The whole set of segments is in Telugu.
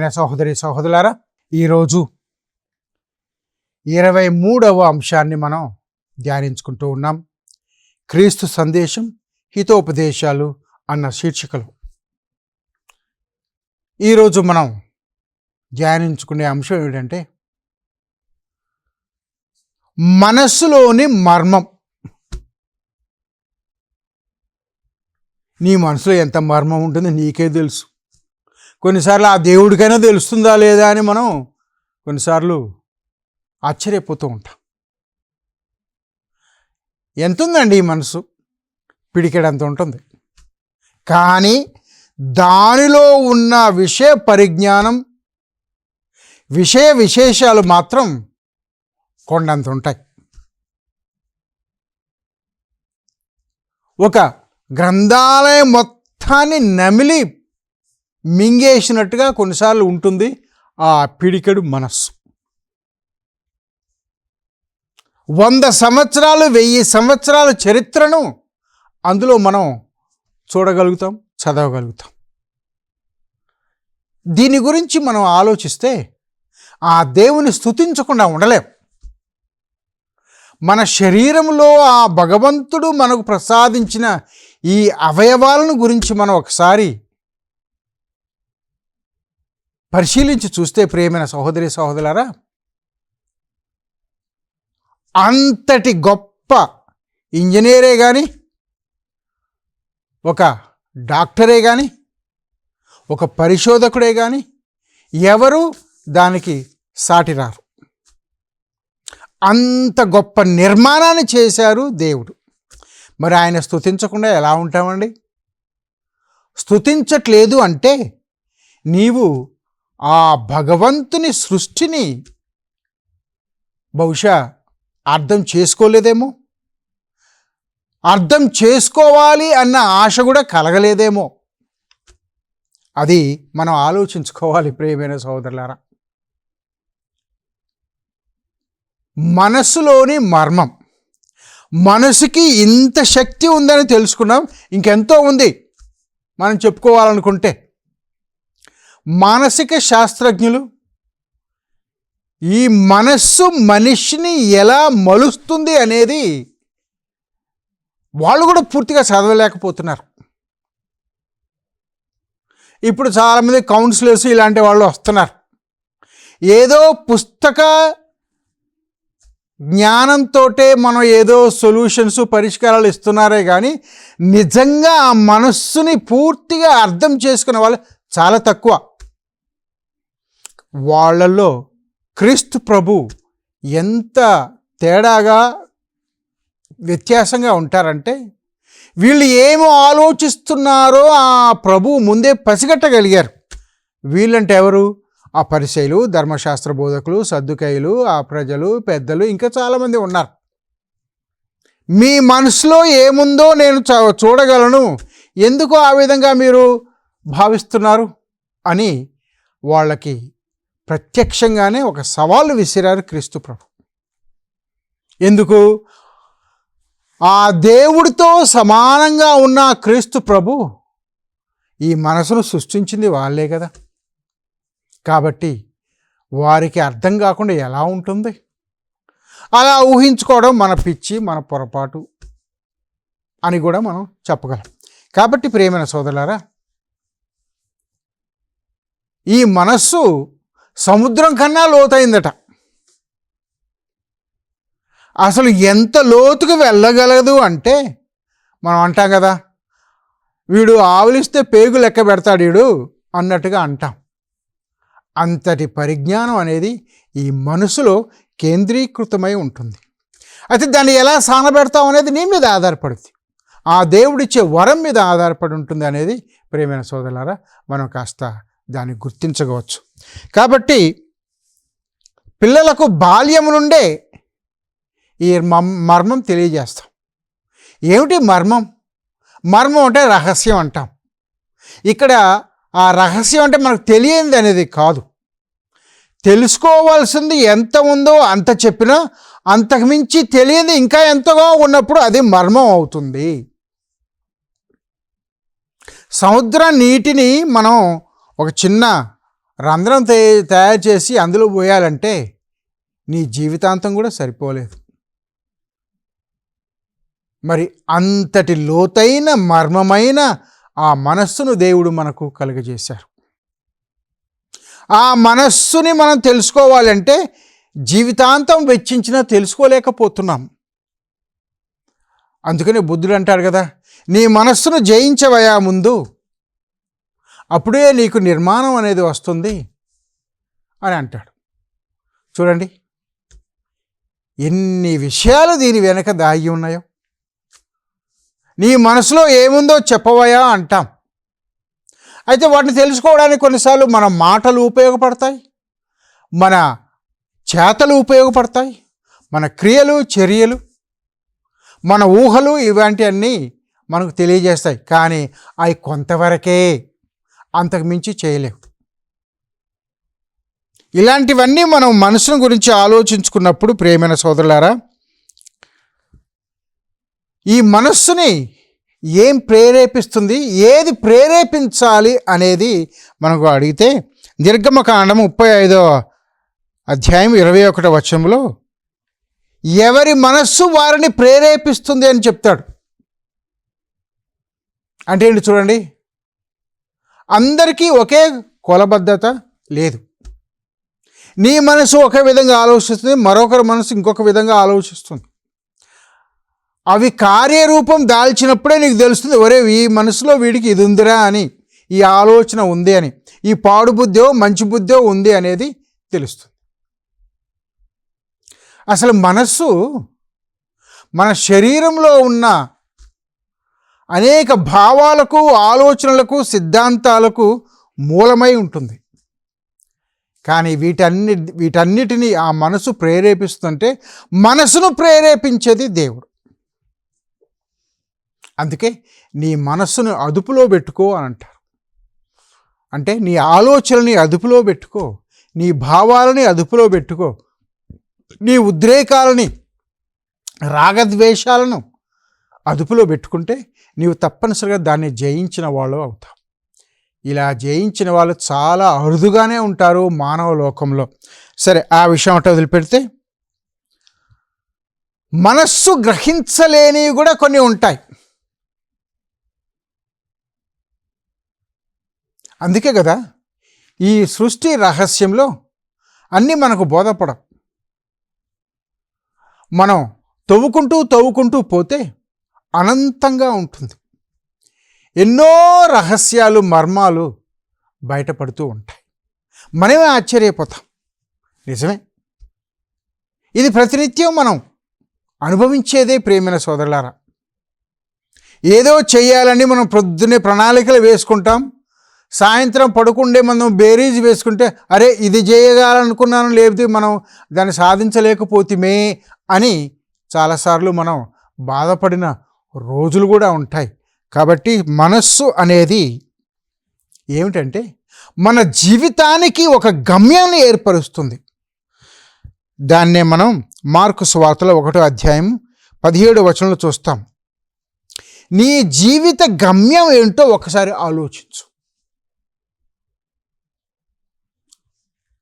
ప్రియమైన సహోదరి సహోదరులారా, ఈరోజు 23వ అంశాన్ని మనం ధ్యానించుకుంటూ ఉన్నాం. క్రీస్తు సందేశం, హితోపదేశాలు అన్న శీర్షికలు. ఈరోజు మనం ధ్యానించుకునే అంశం ఏమిటంటే మనస్సులోని మర్మం. నీ మనసులో ఎంత మర్మం ఉంటుందో నీకే తెలుసు. కొన్నిసార్లు ఆ దేవుడికైనా తెలుస్తుందా లేదా అని మనం కొన్నిసార్లు ఆశ్చర్యపోతూ ఉంటాం. ఎంత ఉందండి ఈ మనసు? పిడికెడంత ఉంటుంది. కానీ దానిలో ఉన్న విషయ పరిజ్ఞానం, విషయ విశేషాలు మాత్రం కొండంత ఉంటాయి. ఒక గ్రంథాలయం మొత్తాన్ని నమిలి మింగేసినట్టుగా కొన్నిసార్లు ఉంటుంది ఆ పిడికెడు మనస్సు. 100 సంవత్సరాలు 1000 సంవత్సరాల చరిత్రను అందులో మనం చూడగలుగుతాం, చదవగలుగుతాం. దీని గురించి మనం ఆలోచిస్తే ఆ దేవుని స్తుతించకుండా ఉండలేం. మన శరీరంలో ఆ భగవంతుడు మనకు ప్రసాదించిన ఈ అవయవాలను గురించి మనం ఒకసారి పరిశీలించి చూస్తే, ప్రియమైన సహోదరి సహోదరులారా, అంతటి గొప్ప ఇంజనీరే కానీ, ఒక డాక్టరే కానీ, ఒక పరిశోధకుడే కానీ ఎవరు దానికి సాటిరారు. అంత గొప్ప నిర్మాణాన్ని చేశారు దేవుడు. మరి ఆయన స్తుతించకుండా ఎలా ఉంటామండి? స్తుతించట్లేదు అంటే నీవు ఆ భగవంతుని సృష్టిని బహుశా అర్థం చేసుకోలేదేమో, అర్థం చేసుకోవాలి అన్న ఆశ కూడా కలగలేదేమో. అది మనం ఆలోచించుకోవాలి ప్రియమైన సహోదరులారా. మనస్సులోని మర్మం. మనసుకి ఇంత శక్తి ఉందని తెలుసుకున్నాం, ఇంకెంతో ఉంది మనం చెప్పుకోవాలనుకుంటే. మానసిక శాస్త్రజ్ఞులు ఈ మనస్సు మనిషిని ఎలా మలుస్తుంది అనేది వాళ్ళు కూడా పూర్తిగా చదవలేకపోతున్నారు. ఇప్పుడు చాలామంది కౌన్సిలర్స్ ఇలాంటి వాళ్ళు వస్తున్నారు. ఏదో పుస్తక జ్ఞానంతోటే మనం ఏదో సొల్యూషన్స్, పరిష్కారాలు ఇస్తున్నారే కానీ నిజంగా ఆ మనస్సుని పూర్తిగా అర్థం చేసుకునే వాళ్ళు చాలా తక్కువ. వాళ్ళల్లో క్రీస్తు ప్రభు ఎంత తేడాగా, వ్యత్యాసంగా ఉంటారంటే, వీళ్ళు ఏమో ఆలోచిస్తున్నారో ఆ ప్రభు ముందే పసిగట్టగలిగారు. వీళ్ళంటే ఎవరు? ఆ పరిసయ్యులు, ధర్మశాస్త్ర బోధకులు, సద్దుకయ్యులు, ఆ ప్రజలు, పెద్దలు, ఇంకా చాలామంది ఉన్నారు. మీ మనసులో ఏముందో నేను చూడగలను, ఎందుకు ఆ విధంగా మీరు భావిస్తున్నారు అని వాళ్ళకి ప్రత్యక్షంగానే ఒక సవాలు విసిరారు క్రీస్తు ప్రభు. ఎందుకు? ఆ దేవుడితో సమానంగా ఉన్న క్రీస్తు ప్రభు ఈ మనసును సృష్టించింది వాళ్ళే కదా. కాబట్టి వారికి అర్థం కాకుండా ఎలా ఉంటుంది? అలా ఊహించుకోవడం మన పిచ్చి, మన పొరపాటు అని కూడా మనం చెప్పగలం. కాబట్టి ప్రియమైన సోదరులారా, ఈ మనస్సు సముద్రం కన్నా లోతైందట. అసలు ఎంత లోతుకు వెళ్ళగలదు అంటే, మనం అంటాం కదా, వీడు ఆవులిస్తే పేగు లెక్క పెడతాడు వీడు అన్నట్టుగా అంటాం. అంతటి పరిజ్ఞానం అనేది ఈ మనసులో కేంద్రీకృతమై ఉంటుంది. అయితే దాన్ని ఎలా సానబెడతాం అనేది నీ మీద ఆధారపడుతుంది, ఆ దేవుడిచ్చే వరం మీద ఆధారపడి ఉంటుంది అనేది ప్రియమైన సోదరులారా మనం కాస్త దాన్ని గుర్తించవచ్చు. కాబట్టి పిల్లలకు బాల్యం నుండే ఈ మర్మం తెలియజేస్తాం. ఏమిటి మర్మం? మర్మం అంటే రహస్యం అంటాం. ఇక్కడ ఆ రహస్యం అంటే మనకు తెలియనిది అనేది కాదు. తెలుసుకోవాల్సింది ఎంత ఉందో అంత చెప్పినా అంతకుమించి తెలియదు ఇంకా ఎంతగా ఉన్నప్పుడు అది మర్మం అవుతుంది. సముద్ర నీటిని మనం ఒక చిన్న రంధ్రం తయారు చేసి అందులో పోయాలంటే నీ జీవితాంతం కూడా సరిపోలేదు. మరి అంతటి లోతైన మర్మమైన ఆ మనస్సును దేవుడు మనకు కలుగజేశారు. ఆ మనస్సుని మనం తెలుసుకోవాలంటే జీవితాంతం వెచ్చించినా తెలుసుకోలేకపోతున్నాం. అందుకనే బుద్ధుడు అంటాడు కదా, నీ మనస్సును జయించవయా ముందు, అప్పుడే నీకు నిర్మాణం అనేది వస్తుంది అని అంటాడు. చూడండి ఎన్ని విషయాలు దీని వెనక దాగి ఉన్నాయో. నీ మనసులో ఏముందో చెప్పవయా అంటాం. అయితే వాటిని తెలుసుకోవడానికి కొన్నిసార్లు మన మాటలు ఉపయోగపడతాయి, మన చేతలు ఉపయోగపడతాయి, మన క్రియలు చర్యలు, మన ఊహలు ఇలాంటివన్నీ మనకు తెలియజేస్తాయి. కానీ అవి కొంతవరకే, అంతకు మించి చేయలేవు. ఇలాంటివన్నీ మనం మనసును గురించి ఆలోచించుకున్నప్పుడు ప్రియమైన సోదరులారా, ఈ మనస్సుని ఏం ప్రేరేపిస్తుంది, ఏది ప్రేరేపించాలి అనేది మనకు అడిగితే నిర్గమకాండం 35వ అధ్యాయం 21వ వచనంలో ఎవరి మనస్సు వారిని ప్రేరేపిస్తుంది అని చెప్తాడు. అంటే ఏంటి చూడండి, అందరికీ ఒకే కొలబద్ధత లేదు. నీ మనసు ఒక విధంగా ఆలోచిస్తుంది, మరొకరి మనసు ఇంకొక విధంగా ఆలోచిస్తుంది. అవి కార్యరూపం దాల్చినప్పుడే నీకు తెలుస్తుంది, ఒరే ఈ మనసులో వీడికి ఇది ఉందిరా అని, ఈ ఆలోచన ఉంది అని, ఈ పాడు బుద్ధో మంచి బుద్ధో ఉంది అనేది తెలుస్తుంది. అసలు మనస్సు మన శరీరంలో ఉన్న అనేక భావాలకు, ఆలోచనలకు, సిద్ధాంతాలకు మూలమై ఉంటుంది. కానీ వీటన్నిటినీ ఆ మనసు ప్రేరేపిస్తుంటే మనసును ప్రేరేపించేది దేవుడు. అందుకే నీ మనస్సును అదుపులో పెట్టుకో అని అంటారు. అంటే నీ ఆలోచనని అదుపులో పెట్టుకో, నీ భావాలని అదుపులో పెట్టుకో, నీ ఉద్రేకాలని, రాగద్వేషాలను అదుపులో పెట్టుకుంటే నీవు తప్పనిసరిగా దాన్ని జయించిన వాళ్ళు అవుతావు. ఇలా జయించిన వాళ్ళు చాలా అరుదుగానే ఉంటారు మానవ లోకంలో. సరే, ఆ విషయం అంటే వదిలిపెడితే మనస్సు గ్రహించలేనివి కూడా కొన్ని ఉంటాయి. అందుకే కదా ఈ సృష్టి రహస్యంలో అన్నీ మనకు బోధపడవు. మనం తవ్వుకుంటూ పోతే అనంతంగా ఉంటుంది. ఎన్నో రహస్యాలు, మర్మాలు బయటపడుతూ ఉంటాయి. మనమే ఆశ్చర్యపోతాం. నిజమే, ఇది ప్రతినిత్యం మనం అనుభవించేదే ప్రియమైన సోదరులారా. ఏదో చేయాలని మనం పొద్దున్నే ప్రణాళికలు వేసుకుంటాం, సాయంత్రం పడుకుండే మనం బేరీజ్ వేసుకుంటే అరే ఇది చేయగలనుకున్నాను, లేకపోతే మనం దాన్ని సాధించలేకపోతేమే అని చాలాసార్లు మనం బాధపడిన రోజులు కూడా ఉంటాయి. కాబట్టి మనస్సు అనేది ఏమిటంటే మన జీవితానికి ఒక గమ్యాన్ని ఏర్పరుస్తుంది. దాన్నే మనం మార్కు సువార్తలో 1వ అధ్యాయం 17వ వచనంలో చూస్తాం. నీ జీవిత గమ్యం ఏంటో ఒకసారి ఆలోచించు.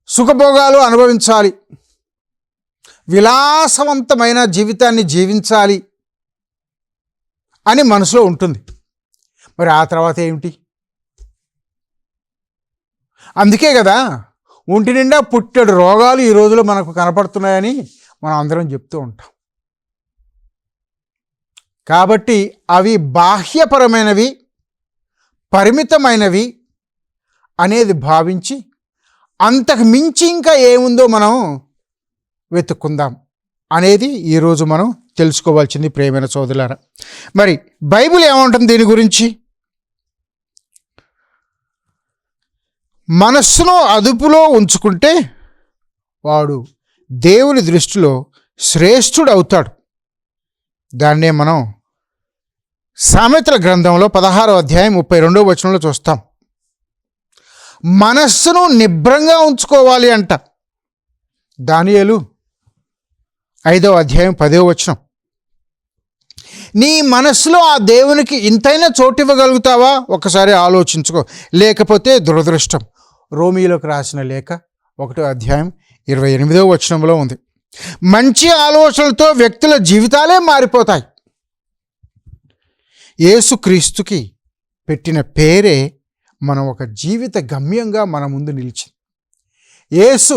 సుఖభోగాలు అనుభవించాలి, విలాసవంతమైన జీవితాన్ని జీవించాలి అని మనసులో ఉంటుంది. మరి ఆ తర్వాత ఏమిటి? అందుకే కదా ఒంటి నిండా పుట్టెడు రోగాలు ఈ రోజులో మనకు కనపడుతున్నాయని మనం అందరం చెప్తూ ఉంటాం. కాబట్టి అవి బాహ్యపరమైనవి, పరిమితమైనవి అనేది భావించి అంతకు మించి ఇంకా ఏముందో మనం వెతుక్కుందాం అనేది ఈరోజు మనం తెలుసుకోవాల్సింది ప్రియమైన సోదరులారా. మరి బైబిల్ ఏమంటుంది దీని గురించి? మనస్సును అదుపులో ఉంచుకుంటే వాడు దేవుని దృష్టిలో శ్రేష్ఠుడు అవుతాడు. దాన్నే మనం సామెతల గ్రంథంలో 16వ అధ్యాయం 32వ వచనంలో చూస్తాం. మనస్సును నిబ్రంగా ఉంచుకోవాలి అంట. దానియేలు 5వ అధ్యాయం 10వ వచనం. నీ మనస్సులో ఆ దేవునికి ఇంతైనా చోటు ఇవ్వగలుగుతావా? ఒకసారి ఆలోచించుకో, లేకపోతే దురదృష్టం. రోమీయులకు రాసిన లేఖ 1వ అధ్యాయం 28వ వచనంలో ఉంది. మంచి ఆలోచనలతో వ్యక్తుల జీవితాలే మారిపోతాయి. యేసుక్రీస్తుకి పెట్టిన పేరే మనం ఒక జీవిత గమ్యంగా మన ముందు నిలిచింది. యేసు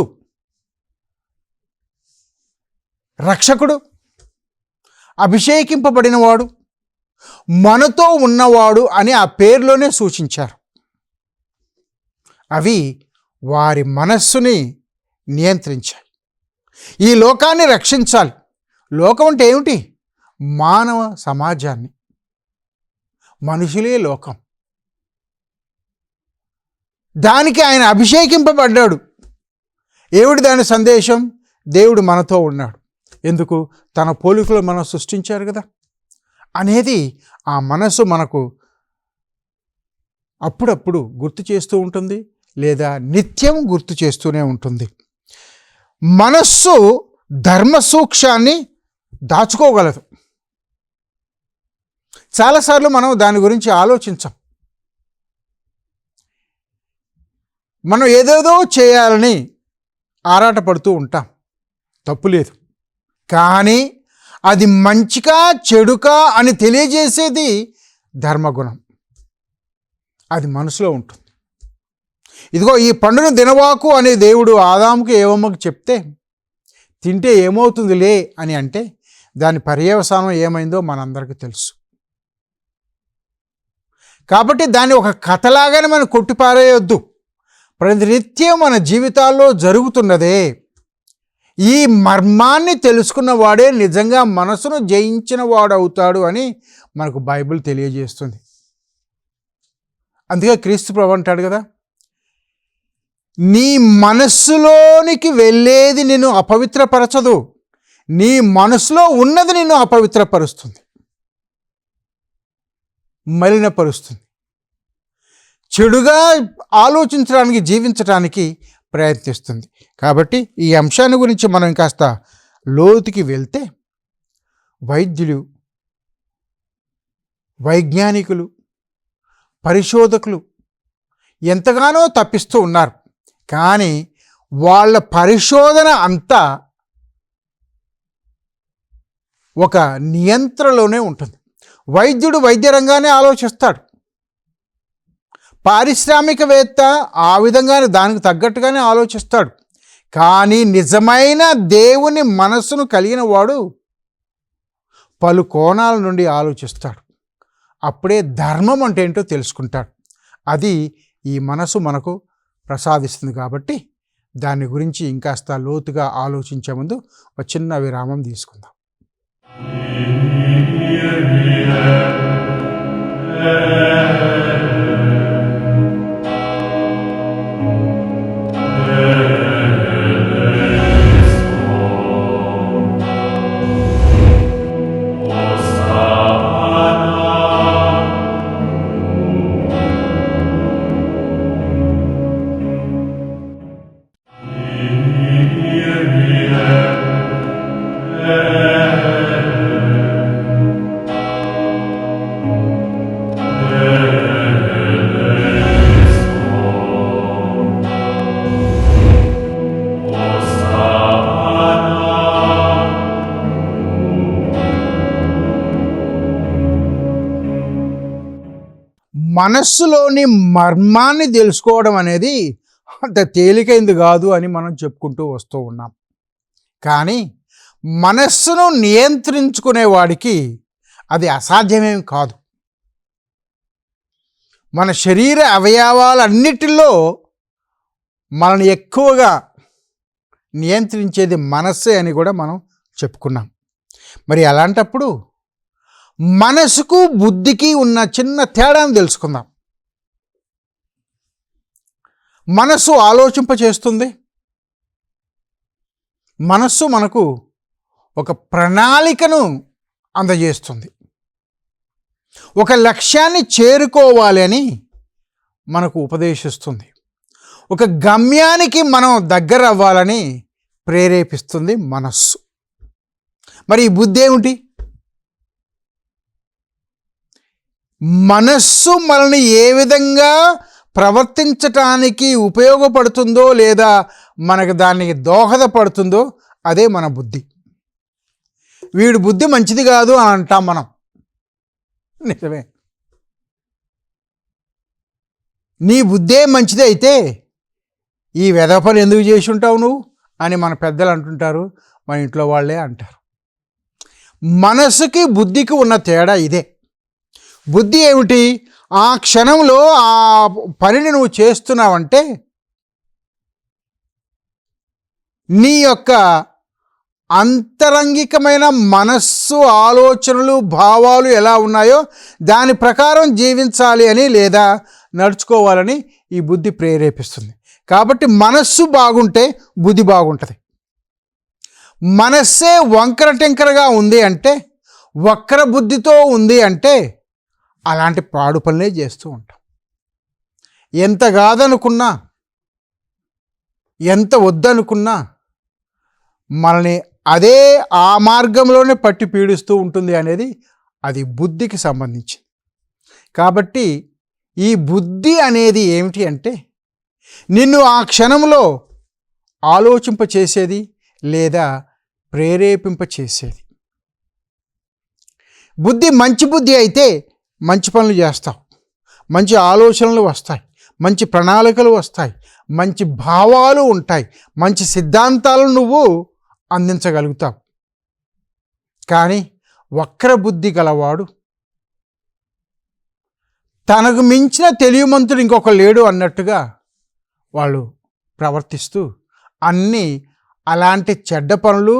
రక్షకుడు, అభిషేకింపబడినవాడు, మనతో ఉన్నవాడు అని ఆ పేరులోనే సూచించారు. అవి వారి మనస్సుని నియంత్రించాలి. ఈ లోకాన్ని రక్షించాలి. లోకం అంటే ఏమిటి? మానవ సమాజాన్ని. మనుషులే లోకం. దానికి ఆయన అభిషేకింపబడ్డాడు. ఏమిటి దాని సందేశం? దేవుడు మనతో ఉన్నాడు. ఎందుకు? తన పోలికలో మనం సృష్టించారు కదా అనేది ఆ మనసు మనకు అప్పుడప్పుడు గుర్తు చేస్తూ ఉంటుంది, లేదా నిత్యం గుర్తు చేస్తూనే ఉంటుంది. మనస్సు ధర్మ సూక్ష్మాన్ని దాచుకోగలదు. చాలాసార్లు మనం దాని గురించి ఆలోచించాం. మనం ఏదేదో చేయాలని ఆరాటపడుతూ ఉంటాం, తప్పు లేదు. కానీ అది మంచికా చెడుకా అని తెలియజేసేది ధర్మగుణం. అది మనసులో ఉంటుంది. ఇదిగో ఈ పండును తినవాకు అని దేవుడు ఆదాముకి ఏవమ్మకి చెప్తే, తింటే ఏమవుతుందిలే అని అంటే దాని పర్యవసానం ఏమైందో మనందరికీ తెలుసు. కాబట్టి దాన్ని ఒక కథలాగానే మనం కొట్టిపారేయొద్దు. ప్రతినిత్యం మన జీవితాల్లో జరుగుతున్నదే. ఈ మర్మాన్ని తెలుసుకున్న వాడే నిజంగా మనసును జయించిన వాడవుతాడు అని మనకు బైబిల్ తెలియజేస్తుంది. అందుకే క్రీస్తు ప్రభువు అంటాడు కదా, నీ మనస్సులోనికి వెళ్ళేది నిన్ను అపవిత్రపరచదు, నీ మనసులో ఉన్నది నిన్ను అపవిత్రపరుస్తుంది, మలినపరుస్తుంది, చెడుగా ఆలోచించడానికి, జీవించడానికి ప్రయత్నిస్తుంది. కాబట్టి ఈ అంశాన్ని గురించి మనం కాస్త లోతుకి వెళ్తే, వైద్యులు, వైజ్ఞానికులు, పరిశోధకులు ఎంతగానో తప్పిస్తూ ఉన్నారు. కానీ వాళ్ళ పరిశోధన అంతా ఒక నియంత్రణలోనే ఉంటుంది. వైద్యుడు వైద్య రంగానే ఆలోచిస్తాడు, పారిశ్రామికవేత్త ఆ విధంగానే దానికి తగ్గట్టుగానే ఆలోచిస్తాడు. కానీ నిజమైన దేవుని మనస్సును కలిగిన వాడు పలు కోణాల నుండి ఆలోచిస్తాడు. అప్పుడే ధర్మం అంటే ఏంటో తెలుసుకుంటాడు. అది ఈ మనసు మనకు ప్రసాదిస్తుంది. కాబట్టి దాని గురించి ఇంకాస్త లోతుగా ఆలోచించే ముందు ఒక చిన్న విరామం తీసుకుందాం. మనస్సులోని మర్మాన్ని తెలుసుకోవడం అనేది అంత తేలికైంది కాదు అని మనం చెప్పుకుంటూ వస్తూ ఉన్నాం. కానీ మనస్సును నియంత్రించుకునేవాడికి అది అసాధ్యమేం కాదు. మన శరీర అవయవాలన్నిటిలో మనల్ని ఎక్కువగా నియంత్రించేది మనస్సే అని కూడా మనం చెప్పుకున్నాం. మరి అలాంటప్పుడు మనసుకు బుద్ధికి ఉన్న చిన్న తేడాను తెలుసుకుందాం. మనస్సు ఆలోచింపచేస్తుంది. మనస్సు మనకు ఒక ప్రణాళికను అందజేస్తుంది. ఒక లక్ష్యాన్ని చేరుకోవాలి అని మనకు ఉపదేశిస్తుంది. ఒక గమ్యానికి మనం దగ్గర అవ్వాలని ప్రేరేపిస్తుంది మనస్సు. మరి ఈ బుద్ధి ఏమిటి? మనస్సు మనల్ని ఏ విధంగా ప్రవర్తించటానికి ఉపయోగపడుతుందో లేదా మనకు దానికి దోహదపడుతుందో అదే మన బుద్ధి. వీడి బుద్ధి మంచిది కాదు అని అంటాం మనం. నిజమే. నీ బుద్ధే మంచిది అయితే ఈ వెధవ పని ఎందుకు చేసి ఉంటావు నువ్వు అని మన పెద్దలు అంటుంటారు, మన ఇంట్లో వాళ్ళే అంటారు. మనసుకి బుద్ధికి ఉన్న తేడా ఇదే. బుద్ధి ఏమిటి? ఆ క్షణంలో ఆ పనిని నువ్వు చేస్తున్నావంటే నీ యొక్క అంతరంగికమైన మనస్సు, ఆలోచనలు, భావాలు ఎలా ఉన్నాయో దాని ప్రకారం జీవించాలి అని లేదా నడుచుకోవాలని ఈ బుద్ధి ప్రేరేపిస్తుంది. కాబట్టి మనస్సు బాగుంటే బుద్ధి బాగుంటుంది. మనస్సే వంకర టెంకరగా ఉంది అంటే, వక్ర బుద్ధితో ఉంది అంటే అలాంటి పాడు పనులే చేస్తూ ఉంటాం. ఎంత కాదనుకున్నా, ఎంత వద్దనుకున్నా మనల్ని అదే ఆ మార్గంలోనే పట్టి పీడిస్తూ ఉంటుంది అనేది అది బుద్ధికి సంబంధించి. కాబట్టి ఈ బుద్ధి అనేది ఏమిటి అంటే నిన్ను ఆ క్షణంలో ఆలోచింపచేసేది లేదా ప్రేరేపింపచేసేది. బుద్ధి మంచి బుద్ధి అయితే మంచి పనులు చేస్తావు, మంచి ఆలోచనలు వస్తాయి, మంచి ప్రణాళికలు వస్తాయి, మంచి భావాలు ఉంటాయి, మంచి సిద్ధాంతాలను నువ్వు అందించగలుగుతావు. కానీ వక్ర బుద్ధి గలవాడు తనకు మించిన తెలివిమంతుడు ఇంకొక లేడు అన్నట్టుగా వాళ్ళు ప్రవర్తిస్తూ అన్నీ అలాంటి చెడ్డ పనులు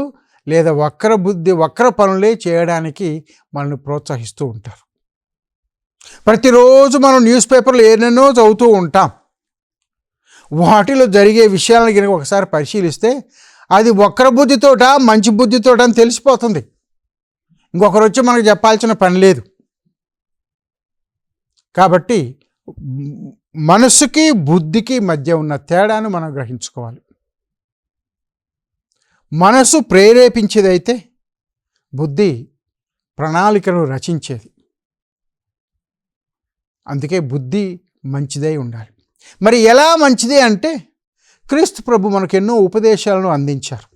లేదా వక్ర పనులే చేయడానికి మనల్ని ప్రోత్సహిస్తూ ఉంటారు. ప్రతిరోజు మనం న్యూస్ పేపర్లు ఎన్నెన్నో చదువుతూ ఉంటాం. వాటిలో జరిగే విషయాలను కనుక ఒకసారి పరిశీలిస్తే అది వక్ర బుద్ధితోట మంచి బుద్ధితోట అని తెలిసిపోతుంది. ఇంకొకరు వచ్చి మనకు చెప్పాల్సిన పని లేదు. కాబట్టి మనసుకి బుద్ధికి మధ్య ఉన్న తేడాను మనం గ్రహించుకోవాలి. మనసు ప్రేరేపించేదైతే బుద్ధి ప్రణాళికను రచించేది. అందుకే బుద్ధి మంచిదై ఉండాలి. మరి ఎలా మంచిది అంటే క్రీస్తు ప్రభు మనకు ఎన్నో ఉపదేశాలను అందించారు.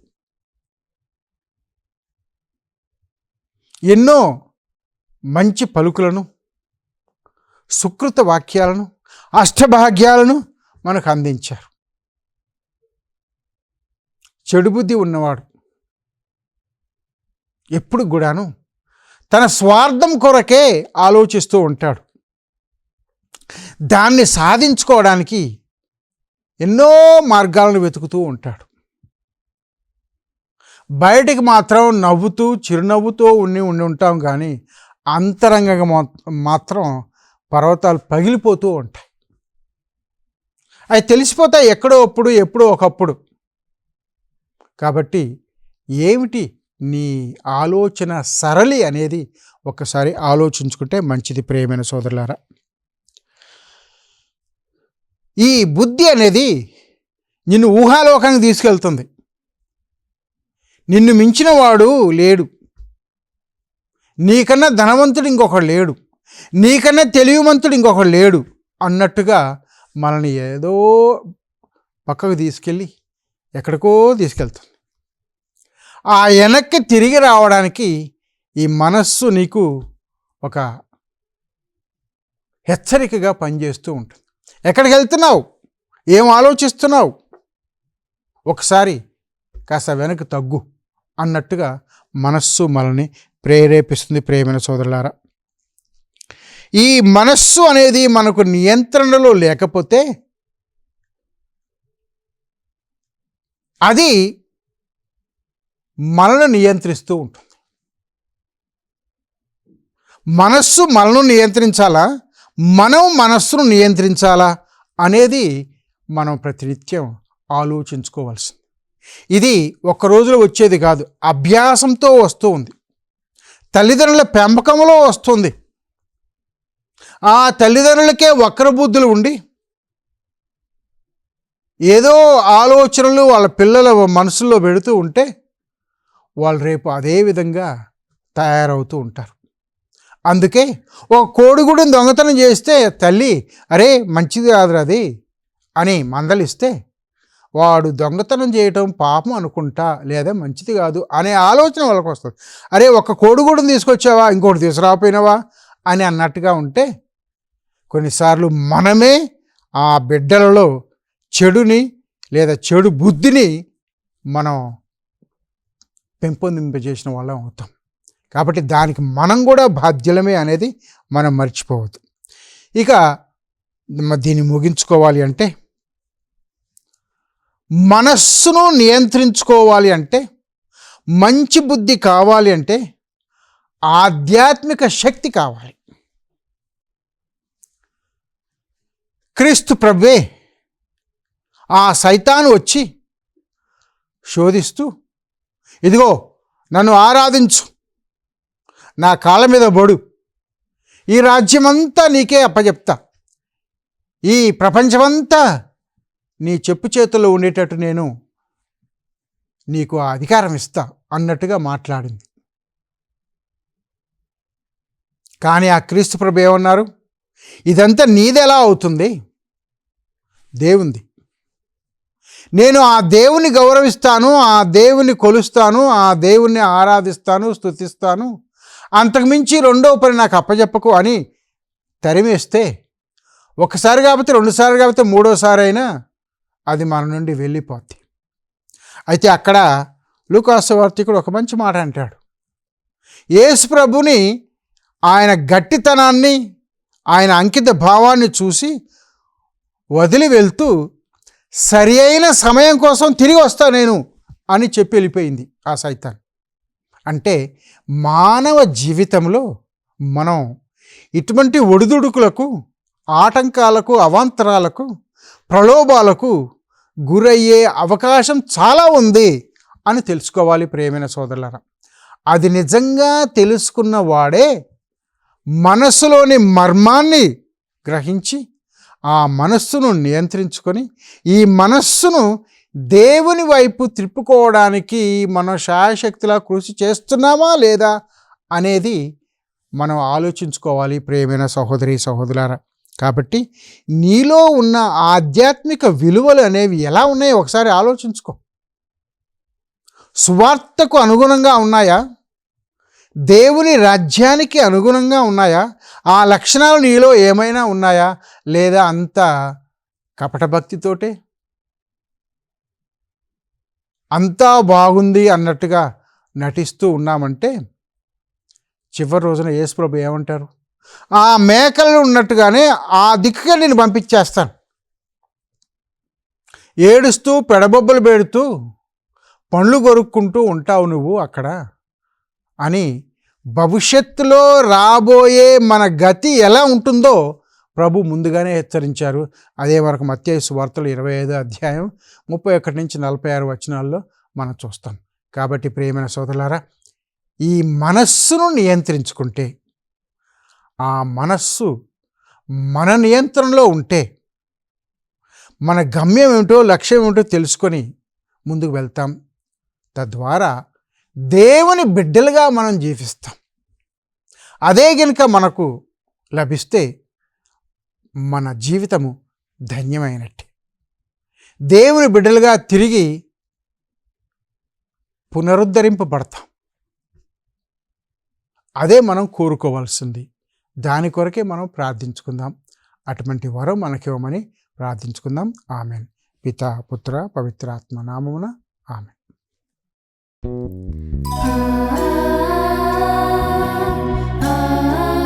ఎన్నో మంచి పలుకులను, సుకృత వాక్యాలను, అష్టభాగ్యాలను మనకు అందించారు. చెడు బుద్ధి ఉన్నవాడు ఎప్పుడు కూడాను తన స్వార్థం కొరకే ఆలోచిస్తూ ఉంటాడు. దాన్ని సాధించుకోవడానికి ఎన్నో మార్గాలను వెతుకుతూ ఉంటాడు. బయటికి మాత్రం నవ్వుతూ చిరునవ్వుతో ఉండి ఉంటాం, కానీ అంతరంగంగా మాత్రం పర్వతాలు పగిలిపోతూ ఉంటాయి. అవి తెలిసిపోతాయి ఎప్పుడో ఒకప్పుడు. కాబట్టి ఏమిటి నీ ఆలోచన సరళి అనేది ఒక్కసారి ఆలోచించుకుంటే మంచిది. ప్రియమైన సోదరులారా, ఈ బుద్ధి అనేది నిన్ను ఊహాలోకానికి తీసుకెళ్తుంది. నిన్ను మించిన వాడు లేడు, నీకన్నా ధనవంతుడు ఇంకొకడు లేడు, నీకన్నా తెలివిమంతుడు ఇంకొకడు లేడు అన్నట్టుగా మనల్ని ఏదో పక్కకు తీసుకెళ్ళి ఎక్కడికో తీసుకెళ్తుంది. ఆ వెనక్కి తిరిగి రావడానికి ఈ మనస్సు నీకు ఒక హెచ్చరికగా పనిచేస్తూ ఉంటుంది. ఎక్కడికి వెళ్తున్నావు, ఏం ఆలోచిస్తున్నావు, ఒకసారి కాస్త వెనక్కి తగ్గు అన్నట్టుగా మనస్సు మనల్ని ప్రేరేపిస్తుంది. ప్రియమైన సోదరులారా, ఈ మనస్సు అనేది మనకు నియంత్రణలో లేకపోతే అది మనల్ని నియంత్రిస్తూ ఉంటుంది. మనస్సు మనల్ని నియంత్రించాలా, మనం మనస్సును నియంత్రించాలా అనేది మనం ప్రతినిత్యం ఆలోచించుకోవాల్సింది. ఇది ఒక్క రోజులో వచ్చేది కాదు, అభ్యాసంతో వస్తూ ఉంది. తల్లిదండ్రుల పెంపకంలో వస్తుంది. ఆ తల్లిదండ్రులకే వక్రబుద్ధులు ఉండి ఏదో ఆలోచనలు వాళ్ళ పిల్లల మనసుల్లో పెడుతూ ఉంటే వాళ్ళు రేపు అదే విధంగా తయారవుతూ ఉంటారు. అందుకే ఒక కోడిగుడ్డుని దొంగతనం చేస్తే తల్లి అరే మంచిది కాదురా అది అని మందలిస్తే వాడు దొంగతనం చేయటం పాపం అనుకుంటా లేదా మంచిది కాదు అనే ఆలోచన వాళ్ళకి వస్తుంది. అరే ఒక కోడిగుడ్డుని తీసుకొచ్చావా, ఇంకోటి తీసుకురాకపోయినావా అని అన్నట్టుగా ఉంటే కొన్నిసార్లు మనమే ఆ బిడ్డలలో చెడుని లేదా చెడు బుద్ధిని మనం పెంపొందింపజేసిన వాళ్ళం అవుతాం. కాబట్టి దానికి మనం కూడా బాధ్యులమే అనేది మనం మర్చిపోవద్దు. ఇక దీన్ని ముగించుకోవాలి అంటే, మనస్సును నియంత్రించుకోవాలి అంటే, మంచి బుద్ధి కావాలి అంటే ఆధ్యాత్మిక శక్తి కావాలి. క్రీస్తు ప్రభువే ఆ సైతాను వచ్చి శోధిస్తూ, ఇదిగో నన్ను ఆరాధించు, నా కాళ్ళ మీద బడు, ఈ రాజ్యమంతా నీకే అప్పచెప్తా, ఈ ప్రపంచమంతా నీ చెప్పు చేతుల్లో ఉండేటట్టు నేను నీకు ఆ అధికారం ఇస్తా అన్నట్టుగా మాట్లాడింది. కానీ ఆ క్రీస్తు ప్రభు ఏమన్నారు, ఇదంతా నీదెలా అవుతుంది, దేవుంది. నేను ఆ దేవుని గౌరవిస్తాను, ఆ దేవుని కొలుస్తాను, ఆ దేవుణ్ణి ఆరాధిస్తాను, స్తుతిస్తాను, అంతకుమించి రెండవ పని నాకు అప్పచెప్పకు అని తరిమేస్తే, ఒకసారి కాకపోతే రెండుసార్లు కాకపోతే మూడోసారి అయినా అది మన నుండి వెళ్ళిపోద్ది. అయితే అక్కడ లూకాసు వార్తికుడు ఒక మంచి మాట అంటాడు. యేసు ప్రభుని ఆయన గట్టితనాన్ని, ఆయన అంకిత భావాన్ని చూసి వదిలి వెళ్తూ సరి అయిన సమయం కోసం తిరిగి వస్తా నేను అని చెప్పి వెళ్ళిపోయింది ఆ సైతాన్. అంటే మానవ జీవితంలో మనం ఇటువంటి ఒడిదుడుకులకు, ఆటంకాలకు, అవాంతరాలకు, ప్రలోభాలకు గురయ్యే అవకాశం చాలా ఉంది అని తెలుసుకోవాలి ప్రియమైన సోదరులారా. అది నిజంగా తెలుసుకున్న వాడే మనస్సులోని మర్మాన్ని గ్రహించి ఆ మనస్సును నియంత్రించుకొని ఈ మనస్సును దేవుని వైపు త్రిప్పుకోవడానికి మనం శాయశక్తిలా కృషి చేస్తున్నామా లేదా అనేది మనం ఆలోచించుకోవాలి ప్రియమైన సహోదరి సహోదరులారా. కాబట్టి నీలో ఉన్న ఆధ్యాత్మిక విలువలు అనేవి ఎలా ఉన్నాయో ఒకసారి ఆలోచించుకో. సువార్తకు అనుగుణంగా ఉన్నాయా, దేవుని రాజ్యానికి అనుగుణంగా ఉన్నాయా, ఆ లక్షణాలు నీలో ఏమైనా ఉన్నాయా, లేదా అంత కపటభక్తితోటే అంతా బాగుంది అన్నట్టుగా నటిస్తూ ఉన్నామంటే చివరి రోజున యేసు ప్రభు ఏమంటారు, ఆ మేకలు ఉన్నట్టుగానే ఆ దిక్కుగా నేను పంపించేస్తాను, ఏడుస్తూ పెడబొబ్బలు పెడుతూ పండ్లు కొరుక్కుంటూ ఉంటావు నువ్వు అక్కడ అని భవిష్యత్తులో రాబోయే మన గతి ఎలా ఉంటుందో ప్రభు ముందుగానే హెచ్చరించారు. అదే వరకు మత్తయి సువార్తలు 25వ అధ్యాయం 31 నుంచి 46 వచనాల్లో మనం చూస్తాం. కాబట్టి ప్రియమైన సోదరులారా, ఈ మనస్సును నియంత్రించుకుంటే, ఆ మనస్సు మన నియంత్రణలో ఉంటే మన గమ్యం ఏమిటో లక్ష్యం ఏమిటో తెలుసుకొని ముందుకు వెళ్తాం. తద్వారా దేవుని బిడ్డలుగా మనం జీవిస్తాం. అదే గనుక మనకు లభిస్తే మన జీవితము ధన్యమైనట్టే. దేవుని బిడ్డలుగా తిరిగి పునరుద్ధరింపబడతాం. అదే మనం కోరుకోవాల్సింది. దాని కొరకే మనం ప్రార్థించుకుందాం. అటువంటి వరం మనకివ్వమని ప్రార్థించుకుందాం. ఆమెన్. పితా పుత్ర పవిత్రాత్మ నామమున ఆమెన్. ah, ah, ah.